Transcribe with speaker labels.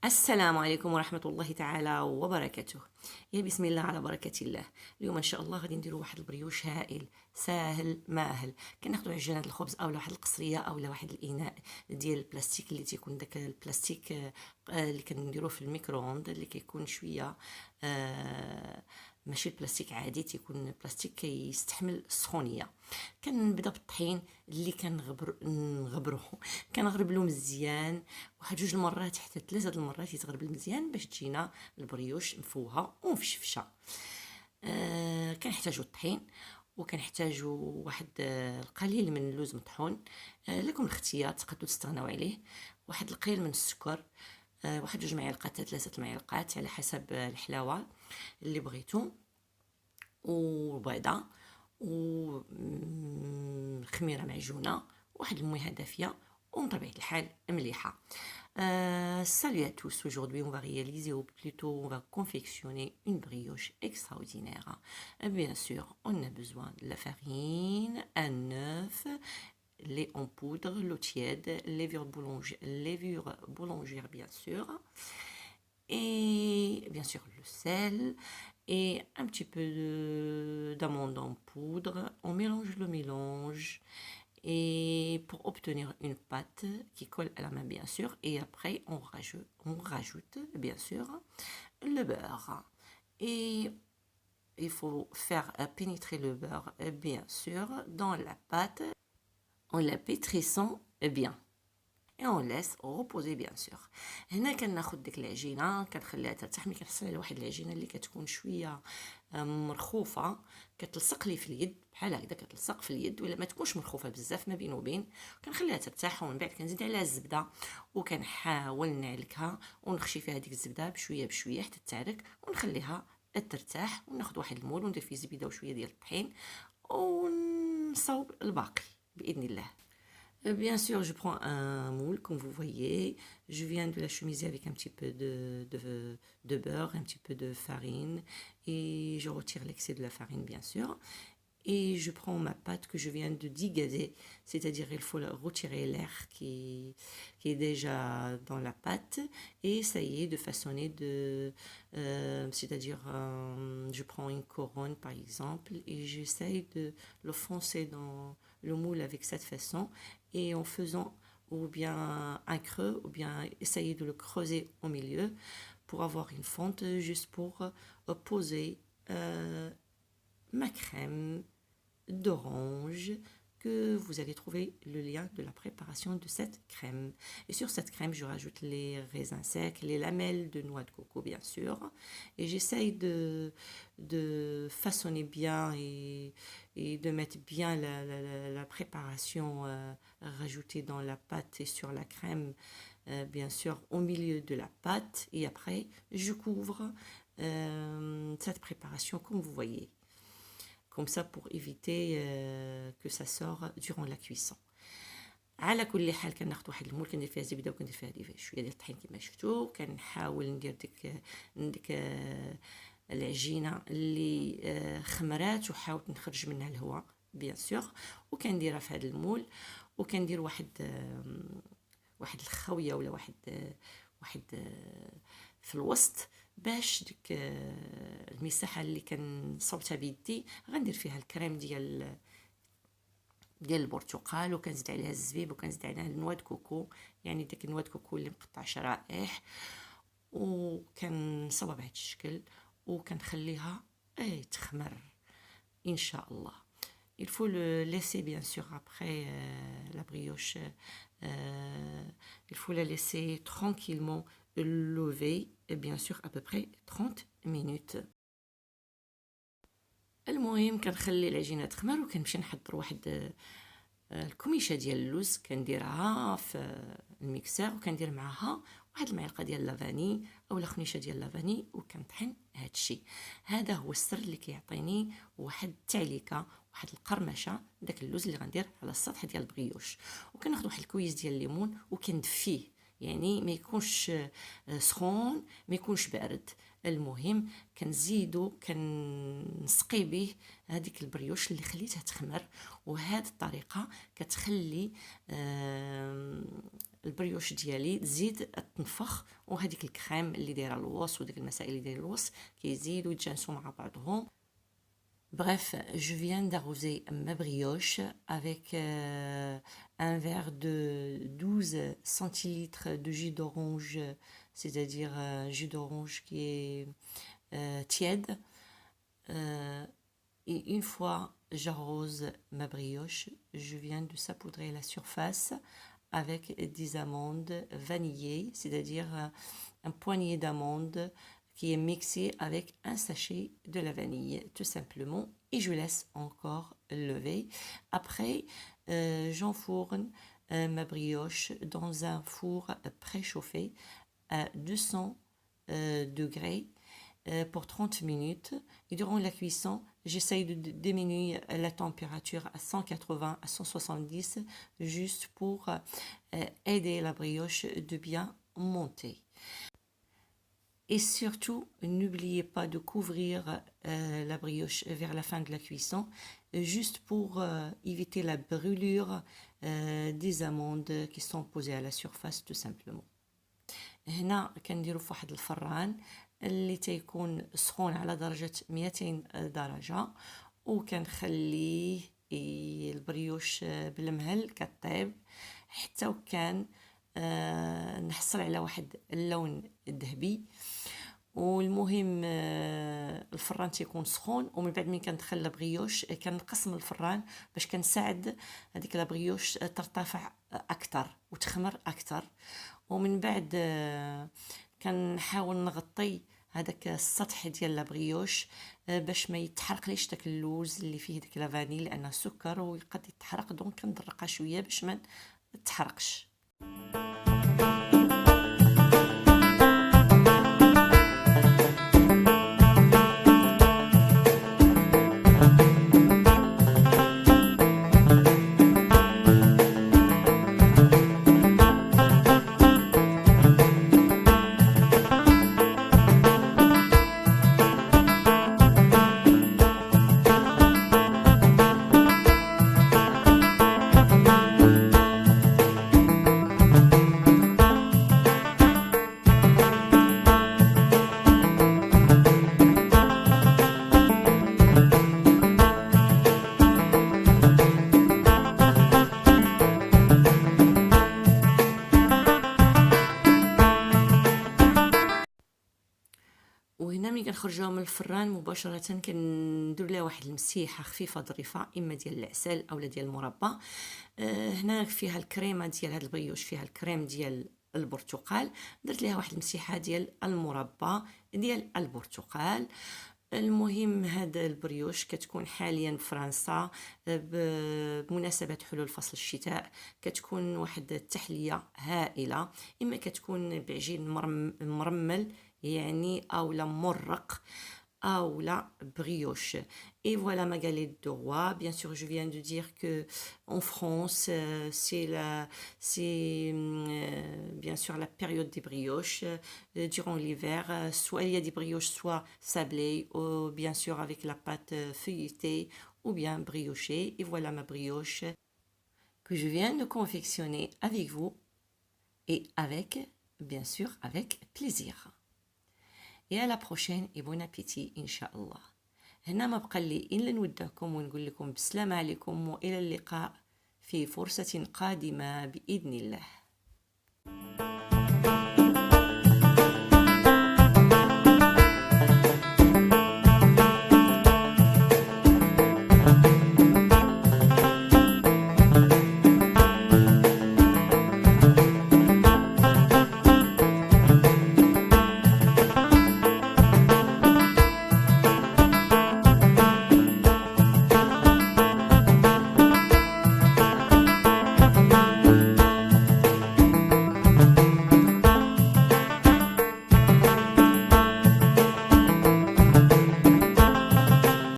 Speaker 1: السلام عليكم ورحمة الله تعالى وبركاته. يا بسم الله على بركة الله. اليوم إن شاء الله غادي نديرو واحد البريوش هائل ساهل ماهل. كناخدو عجينة الخبز أو واحد القصرية أو واحد الإناء ديال البلاستيك اللي تيكون داك البلاستيك اللي كنديروه في الميكرووند اللي كيكون شوية ماشي البلاستيك عادي، تيكون بلاستيك كيستحمل السخونيه. كنبدا بالطحين اللي كنغربلو مزيان واحد جوج المرات حتى 3 المرات يتغربل مزيان باش تجينا البريوش مفوهه ومفشفشه. كنحتاجو الطحين وكنحتاجو واحد القليل من اللوز مطحون. لكم الاختيار، تقدروا تستغناو عليه. واحد القليل من السكر، واحد جوج معالق 3 معالق على حسب الحلاوه اللي بغيتو، وبيضه وخميره معجونه، واحد المياه دافيه وبطبيعه الحال مليحه. Salut à tous, aujourd'hui on va réaliser, ou plutôt on va confectionner une brioche extraordinaire. Bien sûr, on a besoin de la farine, un œuf, lait en poudre, l'eau tiède, levure boulangère bien sûr, et bien sûr le sel et un petit peu d'amande en poudre. On mélange le mélange et pour obtenir une pâte qui colle à la main bien sûr, et après on rajoute bien sûr le beurre, et il faut faire pénétrer le beurre bien sûr dans la pâte en la pétrissant bien et on laisse reposer bien sûr. هنا كناخذ ديك العجينه كنخليها ترتاح. ملي كنحصل على واحد العجينه اللي كتكون شويه مرخوفه كتلصق لي في اليد بحال هكذا، كتلصق في اليد، ولا ما تكونش مرخوفه بزاف ما بين وبين، كنخليها ترتاح. ومن بعد كنزيد عليها الزبده وكنحاول نعلكها ونخشي فيها ديك الزبده بشويه بشويه حتى تعرك، ونخليها ترتاح. وناخذ واحد المول وندير فيه زبيده وشويه ديال الطحين ونصاوب الباقي باذن الله. Bien sûr, je prends un moule, comme vous voyez. Je viens de la chemiser avec un petit peu de beurre, un petit peu de farine. Et je retire l'excès de la farine, bien sûr. Et je prends ma pâte que je viens de digazer. C'est-à-dire il faut retirer l'air qui est déjà dans la pâte. Et ça y est, de façonner c'est-à-dire, je prends une couronne, par exemple, et j'essaye de le foncer dans le moule avec cette façon, et en faisant ou bien un creux, ou bien essayer de le creuser au milieu pour avoir une fente, juste pour poser ma crème d'orange, que vous allez trouver le lien de la préparation de cette crème. Et sur cette crème, je rajoute les raisins secs, les lamelles de noix de coco bien sûr, et j'essaye de façonner bien et de mettre bien la préparation rajoutée dans la pâte et sur la crème, bien sûr au milieu de la pâte, et après je couvre cette préparation comme vous voyez, comme ça pour éviter que ça sort durant la cuisson. على كل حال كناخذ واحد المول كندير فيها زبده وكندير فيها شويه ديال الطحين كما شفتوا. كنحاول ندير ديك العجينه اللي خمرات وحاولت نخرج منها الهواء بيان سور، وكنديرها في هذا المول، وكندير واحد الخاويه ولا واحد في الوسط باش ديك المساحه اللي كنصوبتها بيدي غندير فيها الكريم ديال البرتقال، وكنزيد عليها الزبيب، وكنزيد عليها النواه د كوكو، يعني داك النواه د كوكو اللي مقطع شرائح، وكنصوبها بهذا الشكل وكنخليها تخمر ان شاء الله. Il faut le laisser bien sûr après la brioche, il faut la laisser tranquillement lever, bien sûr à peu près 30 minutes. المهم كنخلي العجينه تخمر وكنمشي نحضر واحد الكميشه ديال اللوز، كنديرها في الميكسر وكندير معها واحد المعلقه ديال لافاني اولا خنيشه ديال لافاني، وكنطحن هذا الشيء. هذا هو السر اللي كيعطيني واحد التعليكه، واحد القرمشه داك اللوز اللي غندير على السطح ديال البغيوش. وكناخذ واحد الكويس ديال الليمون وكندفيه، يعني ما يكونش سخون ما يكونش بارد. المهم كنزيدو كنسقي به هذيك البريوش اللي خليتها تخمر، وهذه الطريقه كتخلي البريوش ديالي تزيد تنفخ، وهذيك الكريم اللي دايره الوص وديك المسائل اللي دايره الوص كيزيدوا يتجانسوا مع بعضهم. Bref, je viens d'arroser ma brioche avec un verre de 12 centilitres de jus d'orange, c'est-à-dire jus d'orange qui est tiède. Et une fois j'arrose ma brioche, je viens de saupoudrer la surface avec des amandes vanillées, c'est-à-dire un poignet d'amandes qui est mixé avec un sachet de la vanille, tout simplement. Et je laisse encore lever. Après, j'enfourne ma brioche dans un four préchauffé à 200 degrés pour 30 minutes. Et durant la cuisson, j'essaye de diminuer la température à 180 à 170 juste pour aider la brioche de bien monter. Et surtout, n'oubliez pas de couvrir la brioche vers la fin de la cuisson, juste pour éviter la brûlure des amandes qui sont posées à la surface, tout simplement. هنا كنديرو في واحد الفران اللي تيكون سخون على درجة 200 درجة، وكنخليه البريوش بالمهل كطيب حتى وكان نحصل على واحد اللون الذهبي. والمهم الفران تيكون سخون، ومن بعد من كندخل البريوش كنقص من الفران باش كنساعد هذيك البريوش ترتفع اكثر وتخمر اكثر. ومن بعد كنحاول نغطي هذاك السطح ديال البريوش باش ما يتحرقليش داك اللوز اللي فيه ديك لافاني، لانه سكر ويقد يتحرق، دونك كندرقها شويه باش ما تحرقش. وهنا ملي كنخرجوها من الفران مباشره كندير لها واحد المسيحه خفيفه ظريفه، اما ديال العسل اولا ديال المربى. هنا فيها الكريمه ديال هاد البريوش، فيها الكريم ديال البرتقال، درت ليها واحد المسيحه ديال المربى ديال البرتقال. المهم هذا البريوش كتكون حاليا في فرنسا بمناسبة حلول فصل الشتاء، كتكون واحد التحلية هائلة، إما كتكون بعجين مرمل يعني أولا مرق أولا brioche. Et voilà ma galette de roi. Bien sûr, je viens de dire que en France, c'est bien sûr la période des brioches durant l'hiver. Soit il y a des brioches, soit sablées, ou bien sûr avec la pâte feuilletée, ou bien briochée. Et voilà ma brioche que je viens de confectionner avec vous et avec, bien sûr, avec plaisir. Et à la prochaine et bon appétit Inch'Allah. هنا ما بقى لي إلا نودعكم ونقول لكم بسلام عليكم، وإلى اللقاء في فرصة قادمة بإذن الله.